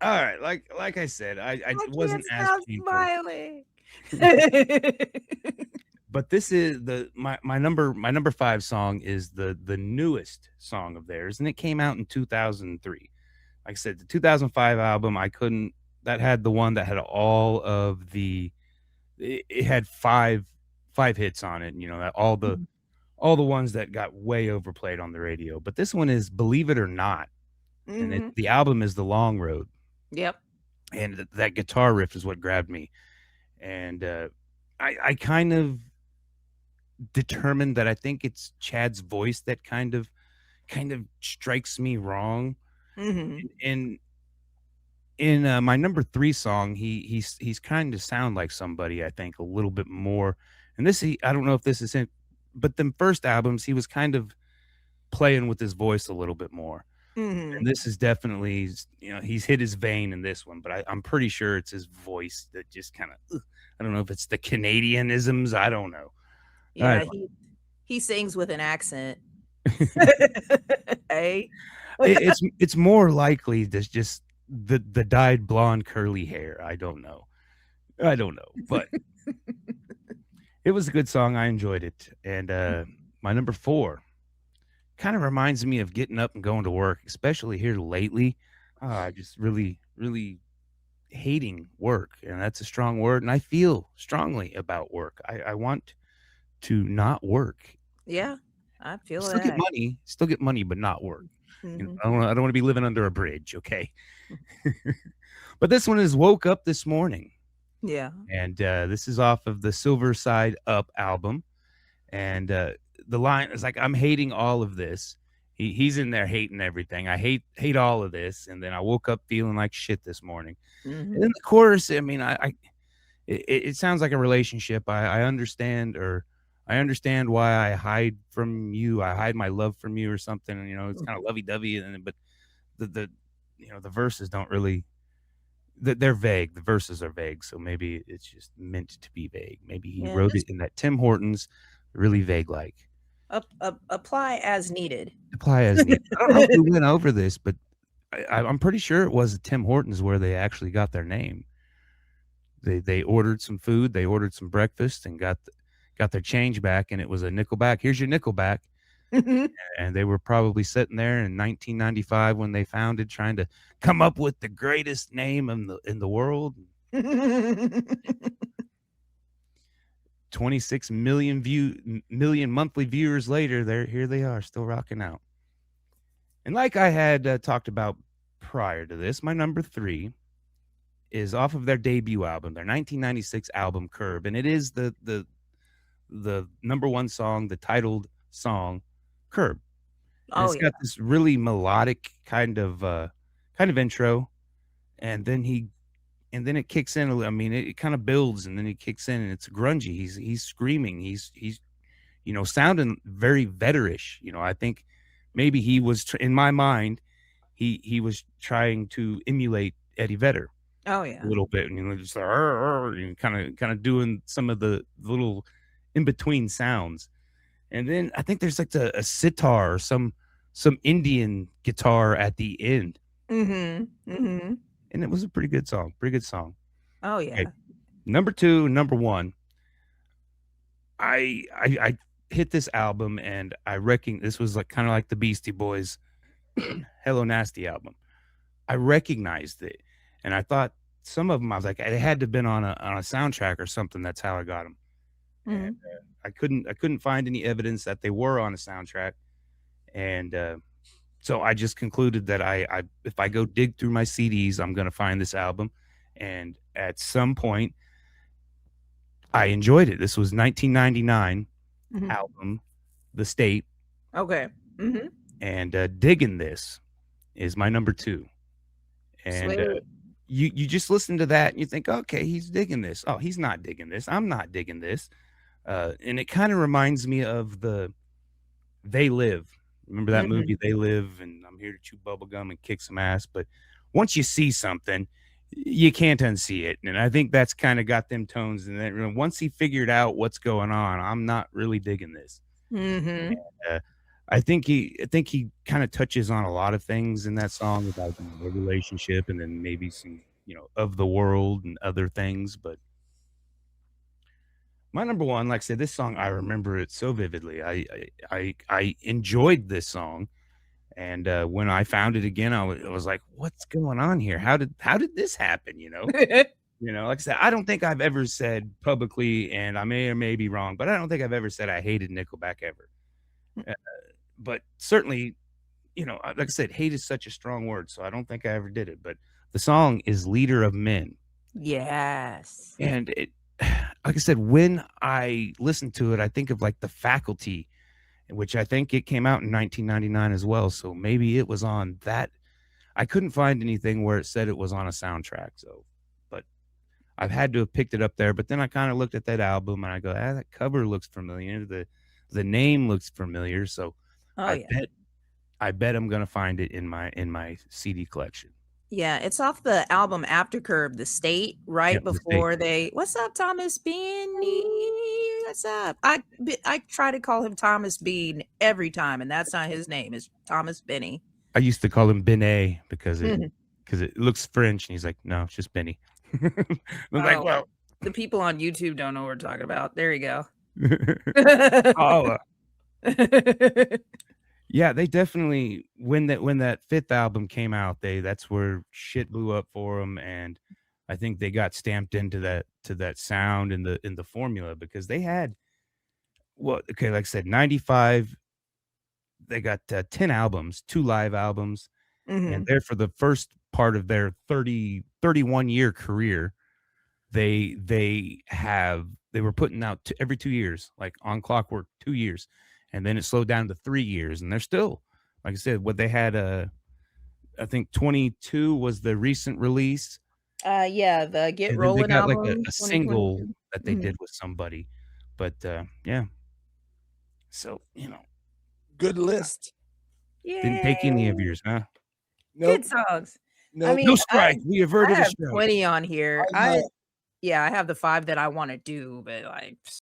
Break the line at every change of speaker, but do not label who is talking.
All right, like I said, I
I can't
wasn't as
stop
painful.
smiling.
But this is my number 5 song is the newest song of theirs, and it came out in 2003. Like I said, the 2005 album, I couldn't that had the one that had all of it had 5 hits on it, you know, that all the ones that got way overplayed on the radio. But this one is Believe It or Not, and
Mm-hmm.
the album is The Long Road,
Yep.
and that guitar riff is what grabbed me. And I kind of determined that I think it's Chad's voice that kind of strikes me wrong.
Mm-hmm.
And in my number 3 song, he's kind of sound like somebody, I think, a little bit more. And I don't know if this is him, but the first albums he was kind of playing with his voice a little bit more.
Mm-hmm.
And this is definitely, he's hit his vein in this one, but I'm pretty sure it's his voice that just kind of, I don't know if it's the Canadianisms. I don't know. I
Yeah, he sings with an accent. Hey.
it's more likely there's just the dyed blonde curly hair. I don't know, but it was a good song. I enjoyed it. And my number 4 kind of reminds me of getting up and going to work, especially here lately. I just really hating work, and that's a strong word. And I feel strongly about work. I want to not work.
Yeah, I feel
Still
that.
get money, but not work.
Mm-hmm.
I don't want to be living under a bridge. Okay. But this one is Woke Up This Morning.
Yeah.
And this is off of the Silver Side Up album. And the line is like, I'm hating all of this. He's in there hating everything. I hate all of this. And then I woke up feeling like shit this morning. And
Mm-hmm.
then the chorus, I mean, it sounds like a relationship. I understand why I hide from you. I hide my love from you or something. You know, it's kind of lovey dovey. But the the verses don't really they're vague. The verses are vague, so maybe it's just meant to be vague. Maybe he
Yeah,
wrote it
just
in that Tim Hortons really vague like.
apply as needed.
Apply as needed. I don't know if we went over this, but I'm pretty sure it was Tim Hortons where they actually got their name. They ordered some food, they ordered some breakfast, and got their change back, and it was a Nickelback. Here's your Nickelback, and they were probably sitting there in 1995 when they founded, trying to come up with the greatest name in the world. 26 million monthly viewers later, here they are, still rocking out. And like I had talked about prior to this, my number 3 is off of their debut album, their 1996 album Curb, and it is the number 1 song, the titled song Curb. And
Oh
it's
yeah.
got this really melodic kind of intro, and then it kicks in. I mean, it kind of builds, and then it kicks in, and it's grungy. He's screaming. He's sounding very Vetterish. I think maybe he was in my mind. He was trying to emulate Eddie Vedder
Oh
a
yeah.
little bit, and just kind of doing some of the little in between sounds. And then I think there's like a sitar or some Indian guitar at the end,
Mhm. Mhm.
and it was a pretty good song. Pretty good song.
Oh
Okay,
yeah.
number 2, number 1. I hit this album and I reckon this was like kind of like the Beastie Boys Hello Nasty album. I recognized it, and I thought some of them I was like it had to have been on a soundtrack or something. That's how I got them, and
Mhm.
I couldn't find any evidence that they were on a soundtrack, and so I just concluded that I if I go dig through my CDs, I'm gonna find this album, and at some point I enjoyed it. This was 1999
Mhm.
album, The State,
Okay. Mhm.
and Diggin' This is my number 2. And
Sweet.
you just listen to that and you think, okay, he's digging this. Oh, he's not digging this. I'm not digging this. And it kind of reminds me of the They Live. Remember that
Mhm.
movie, They Live, and I'm here to chew bubblegum and kick some ass. But once you see something, you can't unsee it. And I think that's kind of got them tones. And then once he figured out what's going on, I'm not really digging this.
Mhm.
Uh, I think he kind of touches on a lot of things in that song about the relationship and then maybe some of the world and other things. But my number one, like I said, this song I remember it so vividly. I enjoyed this song, and when I found it again, I was like, "What's going on here? How did this happen?" Like I said, I don't think I've ever said publicly, and I may or may be wrong, but I don't think I've ever said I hated Nickelback ever. Uh, but certainly, like I said, hate is such a strong word, so I don't think I ever did it. But the song is "Leader of Men,"
Yes.
and like I said, when I listen to it, I think of like the Faculty, which I think it came out in 1999 as well. So maybe it was on that. I couldn't find anything where it said it was on a soundtrack. So, but I've had to have picked it up there. But then I kind of looked at that album and I go, that cover looks familiar. The name looks familiar. So
Oh,
I
yeah.
bet I bet I'm gonna find it in my CD collection.
Yeah, it's off the album After Curb, The State,
Yeah,
right
the state.
before they "What's up, Thomas Bean? What's up?" I try to call him Thomas Bean every time, and that's not his name. It's Thomas Benny.
I used to call him Benet because it
Mhm.
because it looks French, and he's like, no, it's just Benny. I'm like,
Oh,
well,
the people on YouTube don't know what we're talking about. There you go.
oh, yeah, they definitely when that fifth album came out, that's where shit blew up for them, and I think they got stamped into that sound in the formula because they had okay, like I said, 95, they got 10 albums, 2 live albums, and
Mhm.
there for the first part of their 31-year career, they were putting out every 2 years, like on clockwork 2 years, and then it slowed down to 3 years, and they're still, like I said, what they had, I think 22 was the recent release,
Yeah, the Get
and then they
Rollin'
got, like,
album,
a single
2022.
that they
Mhm.
did with somebody, but, yeah, so,
Good list.
didn't take any of
Yay!
yours, huh?
Nope.
Good songs. I
Nope.
No
mean,
strike, we averted
I
a
have
strike.
20 on here.
I have
Yeah, I have the 5 that I wanna do, but, like